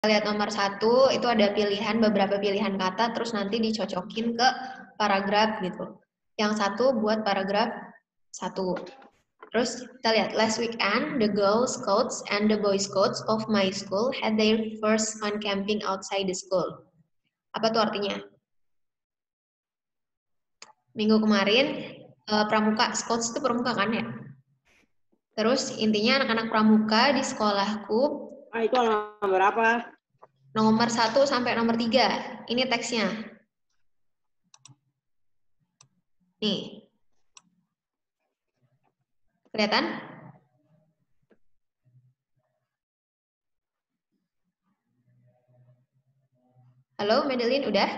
lihat nomor 1, itu ada beberapa pilihan kata, terus nanti dicocokin ke paragraf gitu. Yang 1 buat paragraf 1. Terus kita lihat, last weekend, the Girl Scouts and the Boy Scouts of my school had their first fun camping outside the school. Apa tuh artinya? Minggu kemarin, pramuka, Scouts itu pramuka kan ya? Terus intinya anak-anak pramuka di sekolahku. Itu nomor apa? Nomor 1 sampai nomor 3. Ini teksnya. Nih. Kelihatan? Halo, Madeline, udah?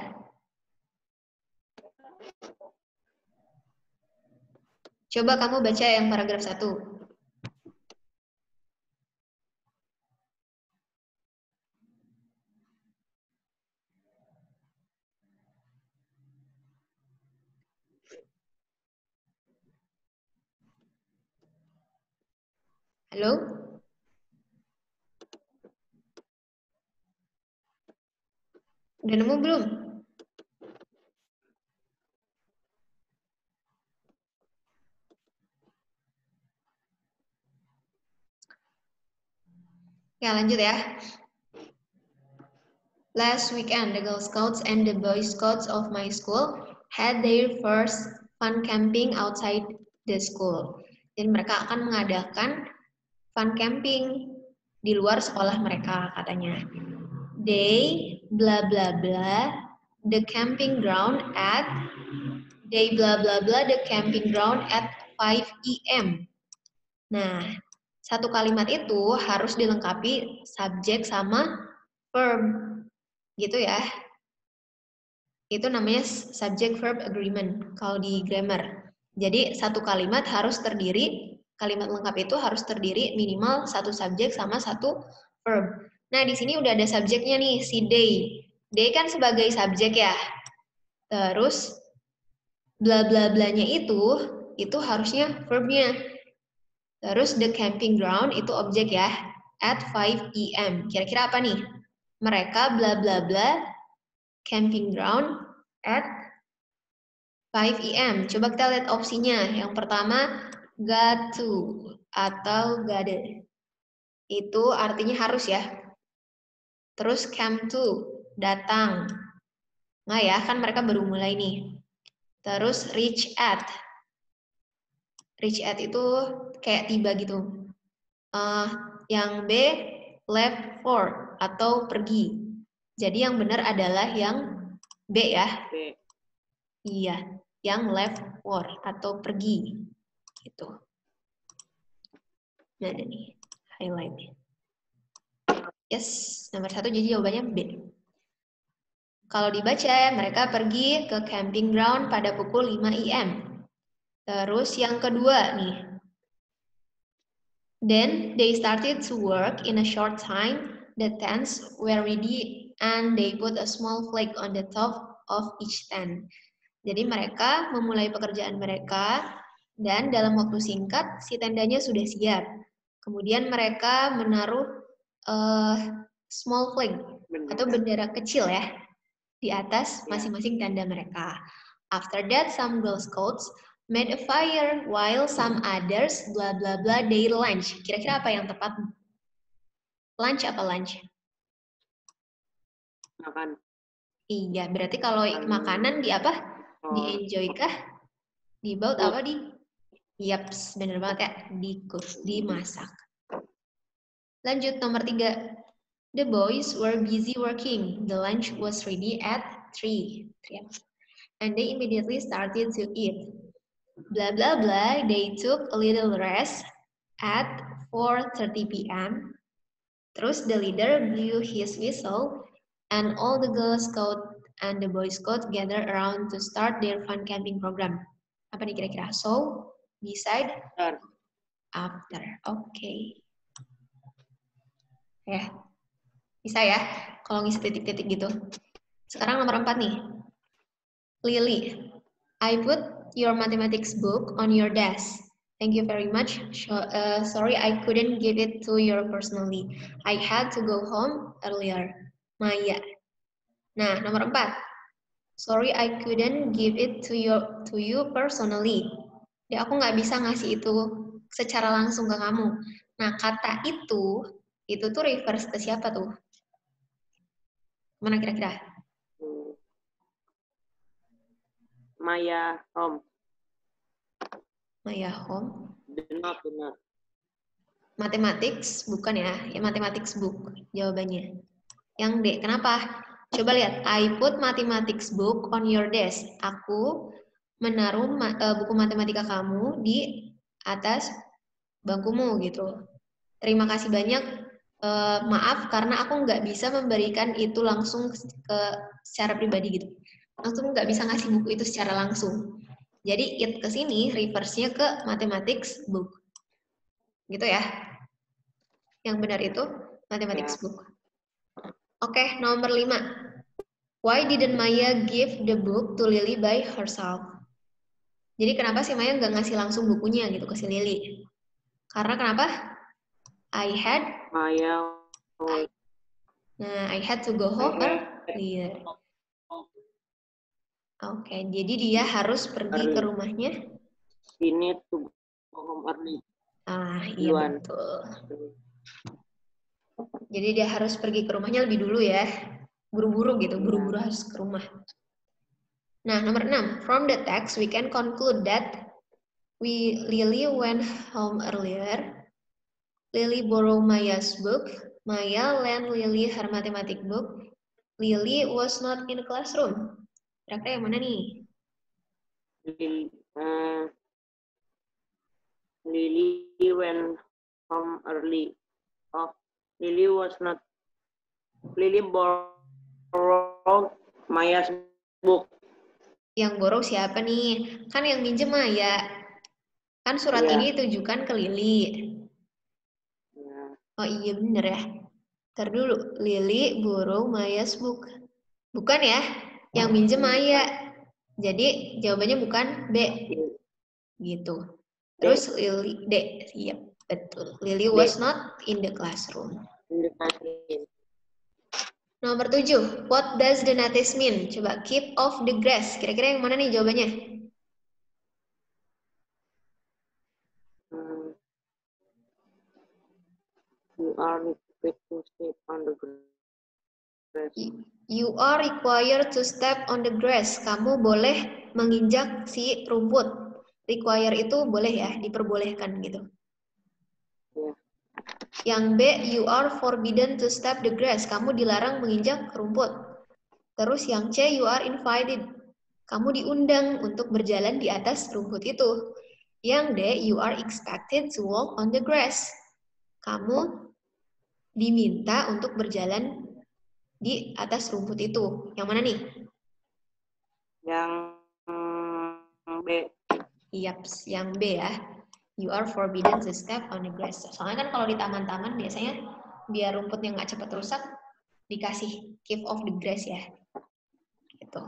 Coba kamu baca yang paragraf 1. Halo? Udah nemu belum? Ya, lanjut ya. Last weekend, the Girl Scouts and the Boy Scouts of my school had their first fun camping outside the school. Jadi mereka akan mengadakan fun camping di luar sekolah mereka katanya. They blah blah blah the camping ground at the camping ground at 5 AM. Nah, satu kalimat itu harus dilengkapi subjek sama verb. Gitu ya. Itu namanya subject verb agreement kalau di grammar. Jadi satu kalimat harus terdiri, kalimat lengkap itu harus terdiri minimal satu subjek sama satu verb. Nah, di sini udah ada subjeknya nih, si they. They kan sebagai subjek ya. Terus bla bla blanya itu harusnya verbnya. Terus the camping ground itu objek ya, at 5 PM. Kira-kira apa nih? Mereka bla bla bla camping ground at 5 AM. Coba kita lihat opsinya. Yang pertama, got to atau gotta. Itu artinya harus ya. Terus come to, datang. Nggak ya, kan mereka baru mulai nih. Terus reach at. Reach at itu kayak tiba gitu. Yang B, left for atau pergi. Jadi yang benar adalah yang B ya. B. Iya, yang left for atau pergi. Gitu. Nah, ada nih highlight. Yes, nomor 1 jadi jawabannya B. Kalau dibaca, mereka pergi ke camping ground pada pukul 5 AM. Terus yang kedua nih. Then they started to work in a short time. The tents were ready and they put a small flag on the top of each tent. Jadi mereka memulai pekerjaan mereka dan dalam waktu singkat si tendanya sudah siap. Kemudian mereka menaruh small flag atau bendera kecil ya di atas masing-masing tenda mereka. After that, some Girl Scouts made a fire while some others blah blah blah their lunch. Kira-kira apa yang tepat? Lunch apa lunch? Makan. Iya, berarti kalau makanan di apa? Di enjoy kah? Di baut apa di? Yaps, bener banget ya. Di cook, dimasak. Lanjut nomor 3. The boys were busy working. The lunch was ready at 3. And they immediately started to eat. Blah, blah, blah. They took a little rest at 4:30 p.m. Terus the leader blew his whistle and all the Girl Scout and the Boy Scout gathered around to start their fun camping program. Apa nih kira-kira? So, beside, after. Oke. Ya. Bisa ya, kalau ngisi titik-titik gitu. Sekarang nomor 4 nih. Lily, I put your mathematics book on your desk. Thank you very much. Sorry, I couldn't give it to you personally. I had to go home earlier. Maya. Nah, nomor 4. Sorry, I couldn't give it to you personally. Ya, aku nggak bisa ngasih itu secara langsung ke kamu. Nah, kata itu tuh refers ke siapa tuh? Mana kira-kira? Maya home. Maya home. Benar. Mathematics, bukan ya? Ya mathematics book jawabannya. Yang D, kenapa? Coba lihat, I put mathematics book on your desk. Aku menaruh buku matematika kamu di atas bangkumu gitu. Terima kasih banyak. Maaf karena aku nggak bisa memberikan itu langsung secara pribadi gitu. Langsung nggak bisa ngasih buku itu secara langsung. Jadi it kesini reverse-nya ke mathematics book. Gitu ya. Yang benar itu mathematics book. Oke, nomor 5. Why didn't Maya give the book to Lily by herself? Jadi kenapa sih Maya nggak ngasih langsung bukunya gitu ke si Lily? Karena kenapa? I had to go home earlier. Oke, jadi dia harus pergi ke rumahnya. Ini to go home early. Iya betul. Jadi dia harus pergi ke rumahnya lebih dulu ya. Buru-buru gitu, buru-buru harus ke rumah. Nah, nomor 6. From the text, we can conclude that Lily went home earlier. Lily borrowed Maya's book. Maya lent Lily her mathematics book. Lily was not in the classroom. Kira-kira yang mana nih? Lily went home early. Oh, Lily was not. Lily borrowed Maya's book. Yang borrow siapa nih? Kan yang minjem Maya. Kan surat ini ditujukan ke Lily. Oh iya bener ya. Ntar dulu, Lily borrow Maya's book. Bukan ya? Yang minjem Maya. Jadi jawabannya bukan B. Gitu. Terus Lily, D. Iya, betul. Lily was not in the classroom. Nomor 7. What does the notice mean? Coba, keep off the grass. Kira-kira yang mana nih jawabannya? You are required to step on the grass. You are required to step on the grass. Kamu boleh menginjak si rumput. Require itu boleh ya, diperbolehkan gitu. Yang B, you are forbidden to step the grass. Kamu dilarang menginjak rumput. Terus yang C, you are invited. Kamu diundang untuk berjalan di atas rumput itu. Yang D, you are expected to walk on the grass. Kamu diminta untuk berjalan di atas rumput itu. Yang mana nih? Yang B. Yaps, yang B ya. You are forbidden to step on the grass. Soalnya kan kalau di taman-taman biasanya biar rumputnya nggak cepat rusak, dikasih keep off the grass ya. Gitu.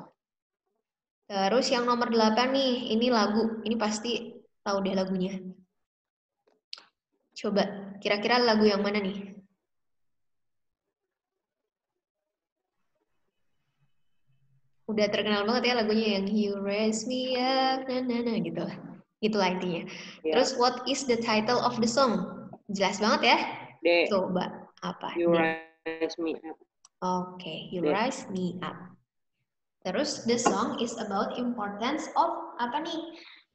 Terus yang nomor 8 nih, ini lagu. Ini pasti tahu deh lagunya. Coba, kira-kira lagu yang mana nih? Udah terkenal banget ya lagunya yang You Raise Me Up, na gitu. Gitulah intinya. Terus what is the title of the song? Jelas banget ya? D. Coba apa? You Raise Me Up. Oke, You Raise Me Up. Terus the song is about importance of apa nih?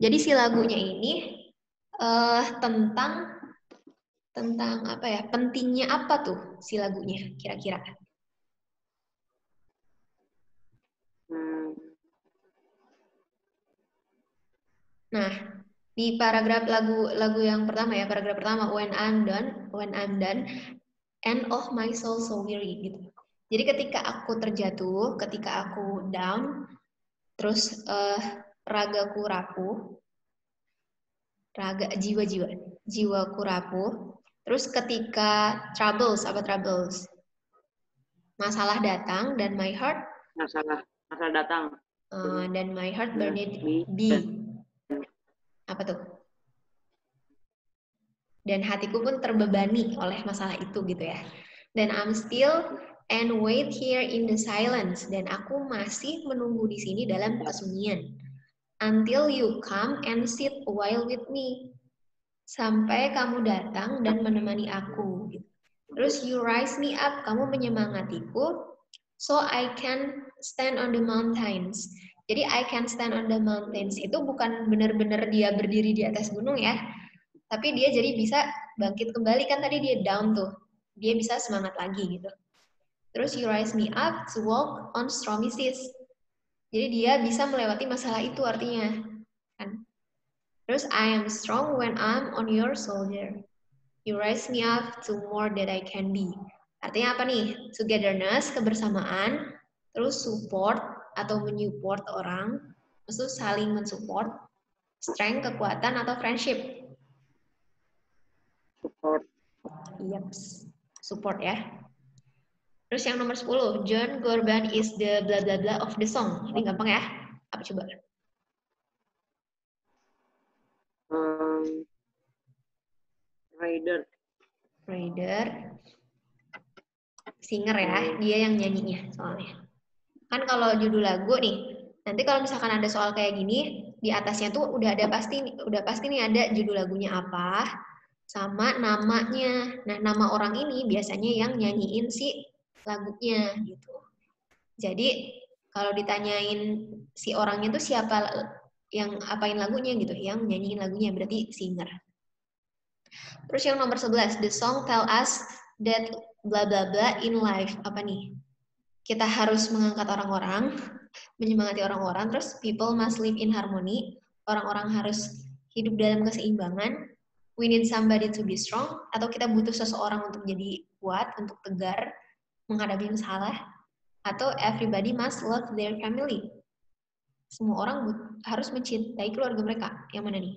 Jadi si lagunya ini tentang apa ya? Pentingnya apa tuh si lagunya kira-kira? Nah, di paragraf lagu yang pertama ya, paragraf pertama when I'm done, end of my soul so weary gitu. Jadi ketika aku terjatuh, ketika aku down, terus ragaku rapuh, jiwaku rapuh. Terus ketika troubles, masalah datang dan my heart masalah datang. Dan my heart burned be. Apa tuh? Dan hatiku pun terbebani oleh masalah itu gitu ya. Dan I'm still and wait here in the silence. Dan aku masih menunggu di sini dalam kesunyian. Until you come and sit a while with me. Sampai kamu datang dan menemani aku. Terus you rise me up, kamu menyemangatiku. So I can stand on the mountains. Jadi I can stand on the mountains itu bukan benar-benar dia berdiri di atas gunung ya. Tapi dia jadi bisa bangkit kembali, kan tadi dia down tuh. Dia bisa semangat lagi gitu. Terus you rise me up to walk on stormy seas. Jadi dia bisa melewati masalah itu artinya. Kan? Terus I am strong when I'm on your shoulder. You rise me up to more that I can be. Artinya apa nih? Togetherness, kebersamaan, terus support atau menyupport orang, terus saling mensupport, strength, kekuatan atau friendship. Support. Yep, support ya. Terus yang nomor 10, John Gorban is the blah blah blah of the song. Ini gampang ya? Apa coba? Rider. Singer ya, dia yang nyanyinya soalnya. Kan kalau judul lagu nih, nanti kalau misalkan ada soal kayak gini, di atasnya tuh udah pasti nih ada judul lagunya apa, sama namanya. Nah, nama orang ini biasanya yang nyanyiin si lagunya gitu. Jadi kalau ditanyain si orangnya tuh siapa yang apain lagunya gitu, yang nyanyiin lagunya berarti singer. Terus yang nomor 11, the song tell us that bla bla bla in life. Apa nih? Kita harus mengangkat orang-orang, menyemangati orang-orang, terus people must live in harmony. Orang-orang harus hidup dalam keseimbangan. We need somebody to be strong, atau kita butuh seseorang untuk jadi kuat, untuk tegar, menghadapi masalah. Atau everybody must love their family. Semua orang harus mencintai keluarga mereka. Yang mana nih?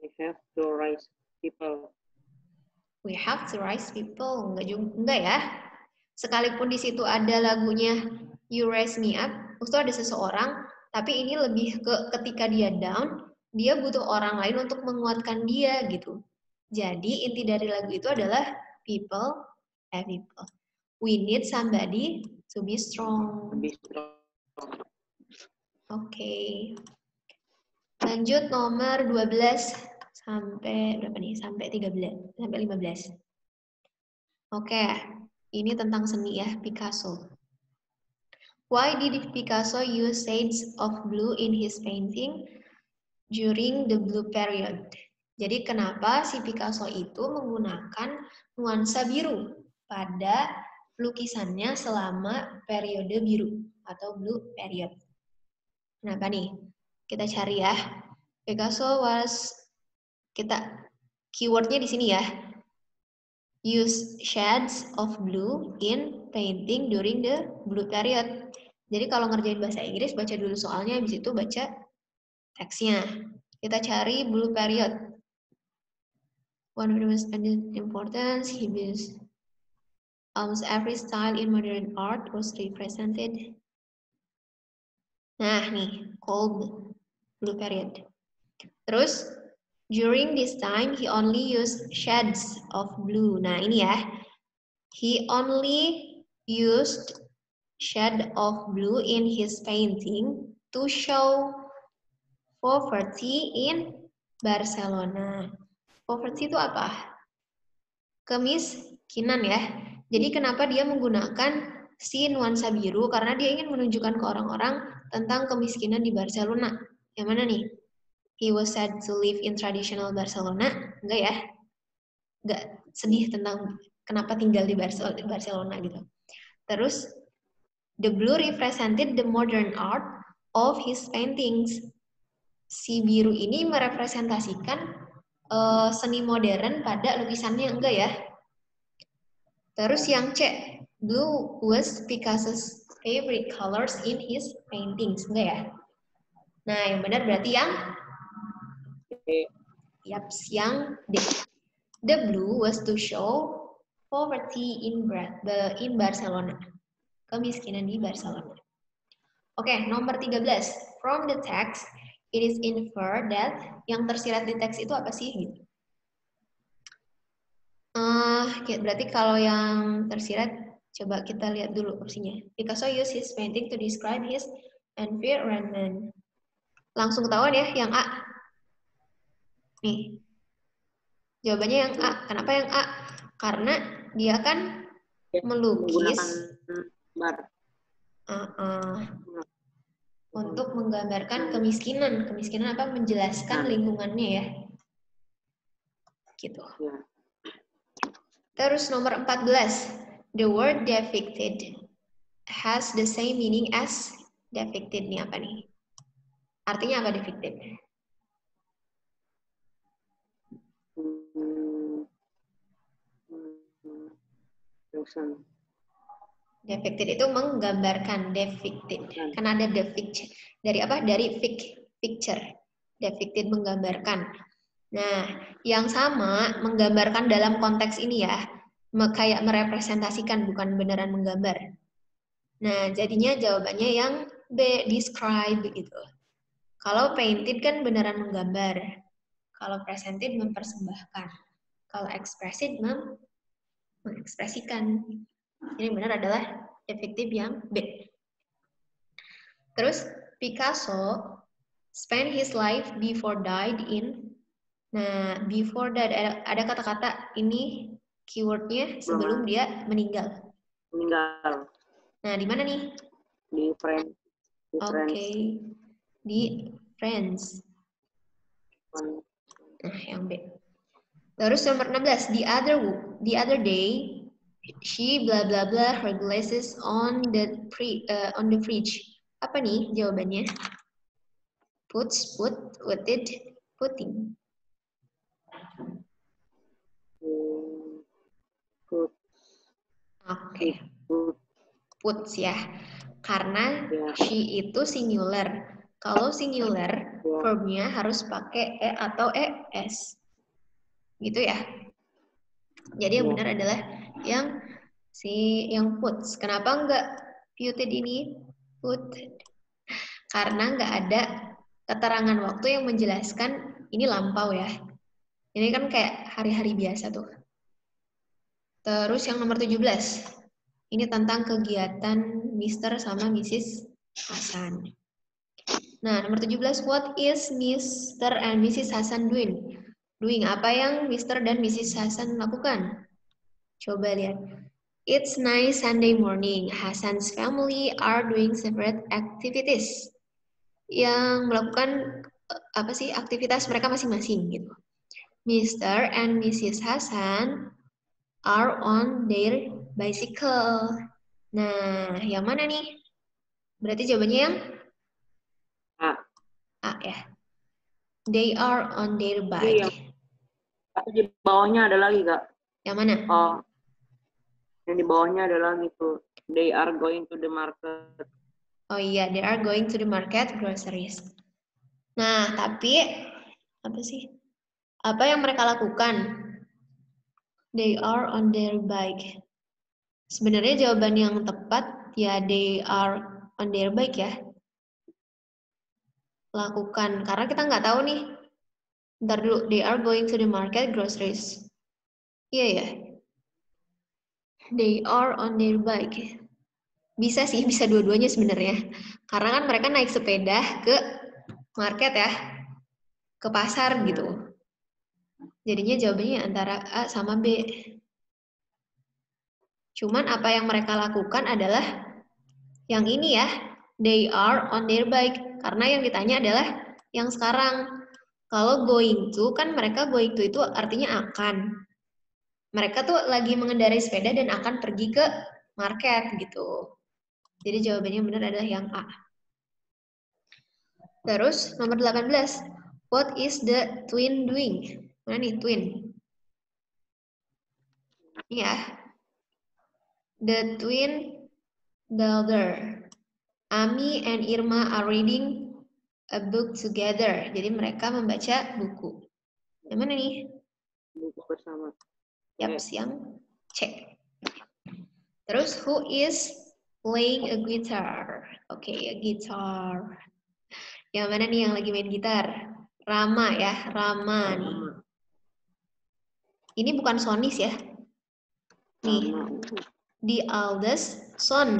We have to rise people. We have to rise people. Enggak ya. Sekalipun di situ ada lagunya You Raise Me Up, itu ada seseorang, tapi ini lebih ke ketika dia down, dia butuh orang lain untuk menguatkan dia gitu. Jadi inti dari lagu itu adalah people. We need somebody to be strong. Oke. Lanjut nomor 12 sampai berapa nih? Sampai 13, sampai 15. Oke. Ini tentang seni ya, Picasso. Why did Picasso use shades of blue in his painting during the blue period? Jadi kenapa si Picasso itu menggunakan nuansa biru pada lukisannya selama periode biru atau blue period? Kenapa nih? Kita cari ya. Picasso keywordnya di sini ya. Use shades of blue in painting during the blue period. Jadi kalau ngerjain bahasa Inggris, baca dulu soalnya, habis itu baca teksnya. Kita cari blue period. One of the most important, he used almost every style in modern art was represented. Nah nih, called blue period. Terus, during this time, he only used shades of blue. Nah ini ya. He only used shade of blue in his painting to show poverty in Barcelona. Poverty itu apa? Kemiskinan ya. Jadi kenapa dia menggunakan si nuansa biru? Karena dia ingin menunjukkan ke orang-orang tentang kemiskinan di Barcelona. Yang mana nih? He was sad to live in traditional Barcelona. Enggak ya? Enggak sedih tentang kenapa tinggal di Barcelona gitu. Terus, the blue represented the modern art of his paintings. Si biru ini merepresentasikan seni modern pada lukisannya, enggak ya? Terus yang C, blue was Picasso's favorite colors in his paintings, enggak ya? Nah, yang benar berarti yang yang D. The blue was to show poverty in Barcelona. Kemiskinan di Barcelona. Oke, nomor 13. From the text, it is inferred that yang tersirat di teks itu apa sih? Berarti kalau yang tersirat, coba kita lihat dulu opsinya. Picasso used his painting to describe his environment. Langsung ketahuan ya, yang A. Nih, jawabannya yang A. Kenapa yang A? Karena dia kan melukis bar. untuk menggambarkan kemiskinan. Kemiskinan apa? Menjelaskan lingkungannya ya. Gitu. Ya. Terus nomor 14. The word depicted has the same meaning as depicted. Nih apa nih? Artinya apa depicted? Depicted itu menggambarkan, depicted. Karena ada depict. Dari apa? Dari picture. Depicted menggambarkan. Nah, yang sama menggambarkan dalam konteks ini ya. Kayak merepresentasikan, bukan beneran menggambar. Nah, jadinya jawabannya yang B, describe gitu. Kalau painted kan beneran menggambar. Kalau presented mempersembahkan. Kalau expressed mengekspresikan. Ini benar adalah efektif yang B. Terus Picasso spent his life before died in. Nah, before that ada kata-kata ini keywordnya sebelum dia meninggal. Meninggal. Nah, di mana nih? Di France. Oke. Di France. Nah, yang B. Terus nomor 16, the other day she blah blah blah her glasses on the fridge. Apa nih jawabannya? Put, putting. Oke. Puts ya. Karena she itu singular. Kalau singular, verbnya harus pakai e atau es. Gitu ya. Jadi yang benar adalah yang puts. Kenapa enggak putted ini? Putted. Karena enggak ada keterangan waktu yang menjelaskan ini lampau ya. Ini kan kayak hari-hari biasa tuh. Terus yang nomor 17. Ini tentang kegiatan Mr. sama Mrs. Hasan. Nah, nomor 17. What is Mr. and Mrs. Hasan doing? Doing apa yang Mr. dan Mrs. Hasan lakukan? Coba lihat. It's nice Sunday morning. Hasan's family are doing separate activities. Yang melakukan aktivitas mereka masing-masing gitu. Mr. and Mrs. Hasan are on their bicycle. Nah, yang mana nih? Berarti jawabannya yang A. A ya. They are on their bike. Tapi di bawahnya ada lagi, Kak. Yang mana? Oh. Yang di bawahnya ada lagi tuh. They are going to the market. Oh iya, they are going to the market groceries. Nah, tapi apa sih? Apa yang mereka lakukan? They are on their bike. Sebenarnya jawaban yang tepat ya they are on their bike ya. Lakukan, karena kita nggak tahu nih. Ntar dulu, they are going to the market groceries. Iya ya. They are on their bike. Bisa sih, bisa dua-duanya sebenarnya. Karena kan mereka naik sepeda ke market ya. Ke pasar gitu. Jadinya jawabannya antara A sama B. Cuman apa yang mereka lakukan adalah yang ini ya. They are on their bike. Karena yang ditanya adalah yang sekarang. Kalau going to, kan mereka going to itu artinya akan. Mereka tuh lagi mengendarai sepeda dan akan pergi ke market gitu. Jadi jawabannya benar adalah yang A. Terus nomor 18. What is the twin doing? Mana nih twin? Ini ya. The twin brother. Ami and Irma are reading a book together. Jadi mereka membaca buku. Yang mana nih? Buku bersama. Yaps, yang C. Terus who is playing a guitar? Oke, a guitar. Yang mana nih yang lagi main gitar? Rama ya, Rama nih. Ini bukan sonis ya. Nih, the eldest son,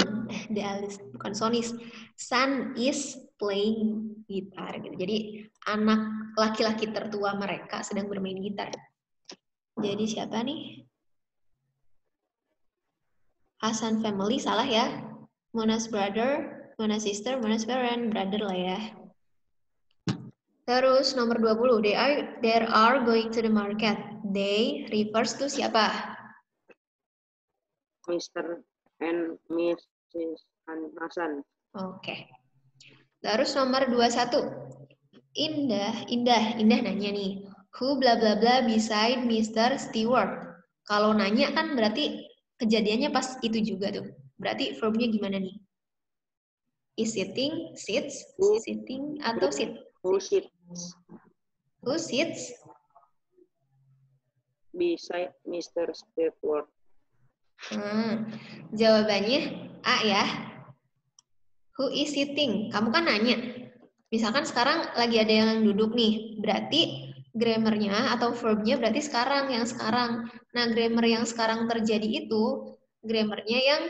the eldest bukan sonis, son is playing gitar gitu. Jadi anak laki-laki tertua mereka sedang bermain gitar. Jadi siapa nih? Hasan family salah ya. Mona's brother, Mona's sister, Mona's parent, brother lah ya. Terus nomor 20, they are going to the market. They refers to siapa? Mr. and Mrs. Hasan. Oke. Terus nomor 21. Indah nanya nih. Who bla bla bla beside Mr. Stewart. Kalau nanya kan berarti kejadiannya pas itu juga tuh. Berarti verbnya gimana nih? Is sitting, sits, sitting atau sit? Who sits Who sits? beside Mr. Stewart? Jawabannya A ya. Who is sitting? Kamu kan nanya. Misalkan sekarang lagi ada yang duduk nih. Berarti grammarnya atau verbnya berarti sekarang, yang sekarang. Nah, grammar yang sekarang terjadi itu grammarnya yang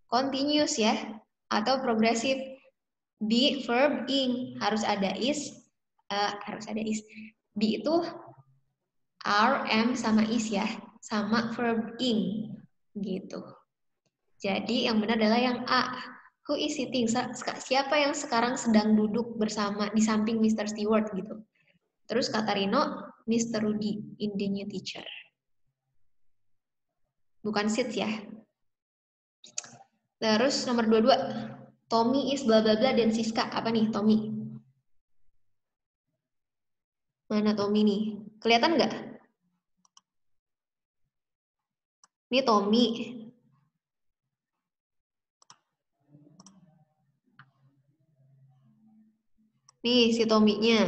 continuous ya. Atau progresif. Be, verb, ing. Harus ada is. Be itu are, am, sama is ya. Sama verb ing. Gitu. Jadi yang benar adalah yang A. Who is sitting? Siapa yang sekarang sedang duduk bersama di samping Mr. Stewart gitu. Terus kata Rino, Mr. Rudy in the new teacher. Bukan sits ya. Terus nomor 22. Tommy is bla bla bla dan Siska. Apa nih Tommy? Mana Tommy nih? Kelihatan nggak? Ini Tommy. Nih si Tommy-nya.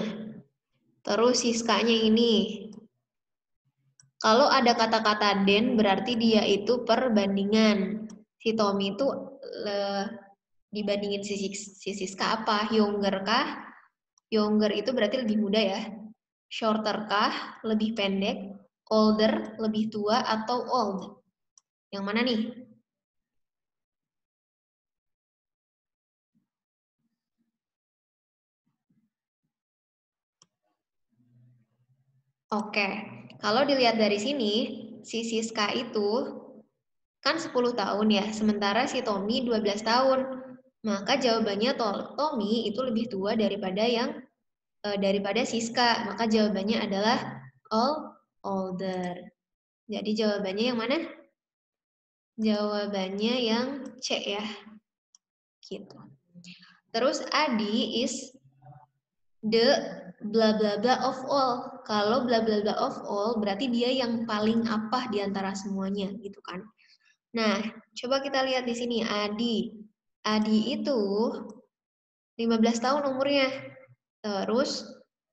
Terus Siskanya ini. Kalau ada kata-kata den berarti dia itu perbandingan. Si Tommy itu dibandingin si Siska apa? Younger kah? Younger itu berarti lebih muda ya. Shorter kah? Lebih pendek. Older, lebih tua atau old? Yang mana nih? Oke, kalau dilihat dari sini, si Siska itu kan 10 tahun ya, sementara si Tommy 12 tahun. Maka jawabannya Tommy itu lebih tua daripada Siska. Maka jawabannya adalah older. Jadi jawabannya yang mana? Jawabannya yang C ya. Gitu. Terus Adi is the bla bla bla of all. Kalau bla bla bla of all berarti dia yang paling apa di antara semuanya gitu kan. Nah, coba kita lihat di sini Adi. Adi itu 15 tahun umurnya. Terus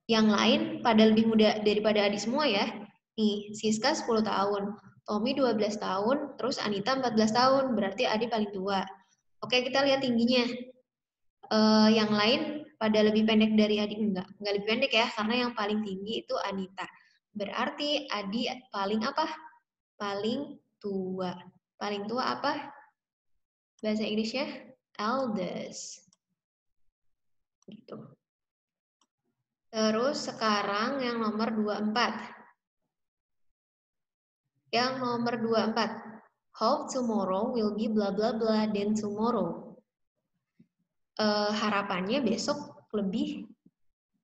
yang lain pada lebih muda daripada Adi semua ya. Nih, Siska 10 tahun, Tommy 12 tahun, terus Anita 14 tahun, berarti Adi paling tua. Oke, kita lihat tingginya. Yang lain pada lebih pendek dari Adi, enggak lebih pendek ya, karena yang paling tinggi itu Anita. Berarti Adi paling apa? Paling tua. Paling tua apa? Bahasa Inggrisnya eldest. Gitu. Terus sekarang yang nomor 24. Yang nomor 24. Hope tomorrow will be bla bla bla then tomorrow. Harapannya besok lebih,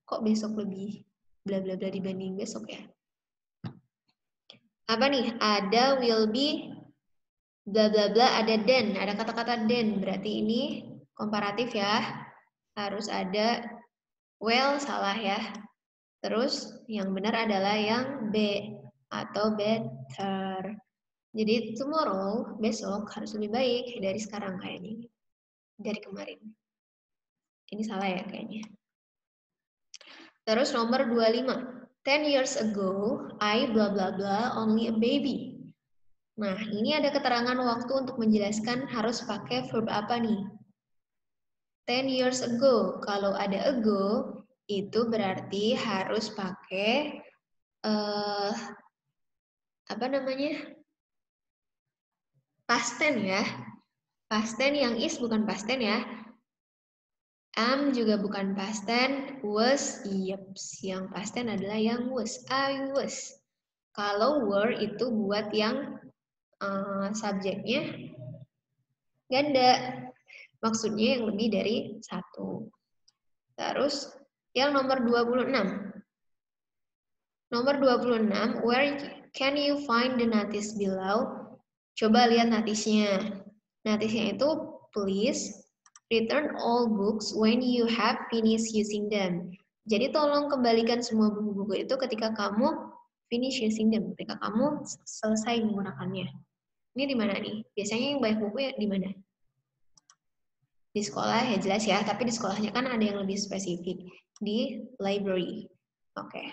kok besok lebih bla bla bla dibanding besok ya? Apa nih? Ada will be bla bla bla, ada then, ada kata-kata then. Berarti ini komparatif ya. Harus ada well, salah ya. Terus yang benar adalah yang B atau better. Jadi tomorrow, besok harus lebih baik dari sekarang kayaknya. Dari kemarin. Ini salah ya kayaknya. Terus nomor 25. 10 years ago, I bla bla bla only a baby. Nah, ini ada keterangan waktu untuk menjelaskan harus pakai verb apa nih? 10 years ago. Kalau ada ago, itu berarti harus pakai apa namanya? Past tense ya. Past tense yang is bukan past tense ya. Am juga bukan past tense. Was, yeps. Yang past tense adalah yang was. I was. Kalau were itu buat yang subjeknya ganda. Maksudnya yang lebih dari satu. Terus yang nomor 26. Nomor 26, where can you find the notice below? Coba lihat notisnya. Notisnya itu, please return all books when you have finished using them. Jadi tolong kembalikan semua buku-buku itu ketika kamu finish using them, ketika kamu selesai menggunakannya. Ini di mana nih? Biasanya yang banyak buku ya di mana? Di sekolah ya jelas ya, tapi di sekolahnya kan ada yang lebih spesifik. Di library. Oke.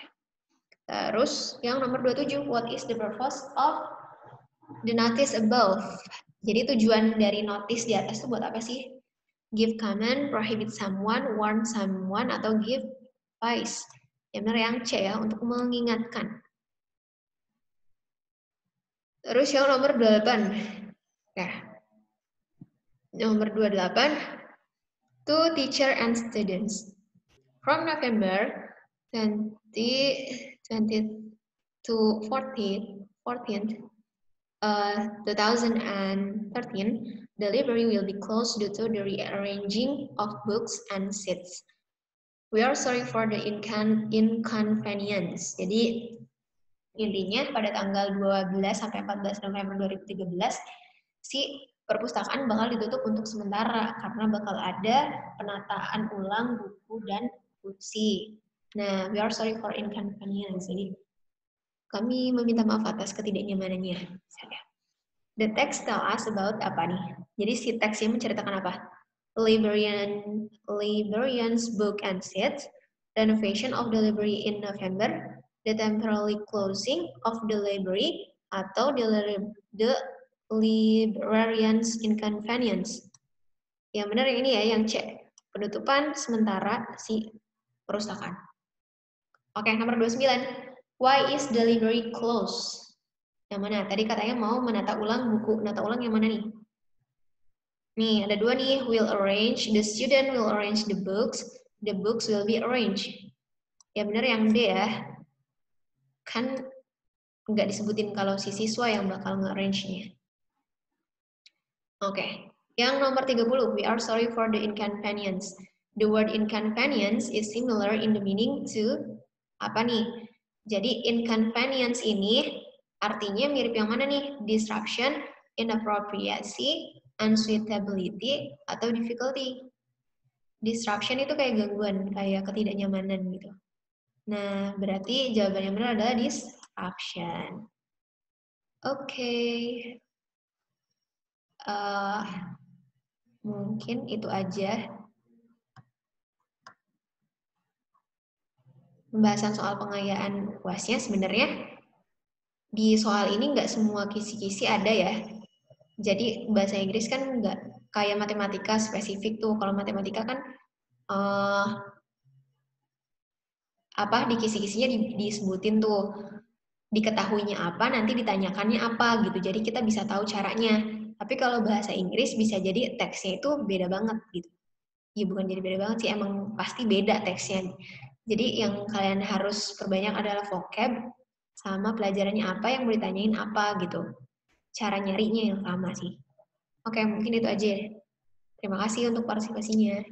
Terus yang nomor 27, what is the purpose of the notice above? Jadi tujuan dari notice di atas itu buat apa sih? Give command, prohibit someone, warn someone, atau give advice. Yang benar yang C ya, untuk mengingatkan. Terus yang nomor 8. Nah, nomor 28, to teacher and students. From November 2020 to 14th, 2013, the library will be closed due to the rearranging of books and seats. We are sorry for the inconvenience. Jadi intinya pada tanggal 12 sampai 14 November 2013 si perpustakaan bakal ditutup untuk sementara karena bakal ada penataan ulang buku dan kursi. Nah, we are sorry for inconvenience. Jadi kami meminta maaf atas ketidaknyamanannya. The text tell us about apa nih? Jadi si teksnya menceritakan apa? Librarian's book and seats, renovation of the library in November, the temporary closing of the library, atau the librarian's inconvenience. Yang benar yang ini ya, yang C. Penutupan sementara si perpustakaan. Oke, nomor 29. Why is the library closed? Yang mana? Tadi katanya mau menata ulang buku. Menata ulang yang mana nih? Nih, ada dua nih. Will arrange. The student will arrange the books. The books will be arranged. Ya benar yang D ya. Kan nggak disebutin kalau si siswa yang bakal nge-arrange-nya. Oke. Yang nomor 30. We are sorry for the inconvenience. The word inconvenience is similar in the meaning to apa nih? Jadi inconvenience ini artinya mirip yang mana nih? Disruption, inappropriacy, unsuitability, atau difficulty. Disruption itu kayak gangguan, kayak ketidaknyamanan gitu. Nah, berarti jawaban yang benar adalah disruption. Oke. Mungkin itu aja. Pembahasan soal pengayaan UASnya sebenarnya di soal ini nggak semua kisi-kisi ada ya. Jadi bahasa Inggris kan nggak kayak matematika spesifik tuh. Kalau matematika kan di kisi-kisinya disebutin tuh. Diketahuinya apa, nanti ditanyakannya apa gitu. Jadi kita bisa tahu caranya. Tapi kalau bahasa Inggris bisa jadi teksnya itu beda banget gitu. Ya bukan jadi beda banget sih, emang pasti beda teksnya. Jadi yang kalian harus perbanyak adalah vocab sama pelajarannya apa yang mau ditanyain apa gitu. Cara nyarinya yang sama sih. Oke, mungkin itu aja. Terima kasih untuk partisipasinya.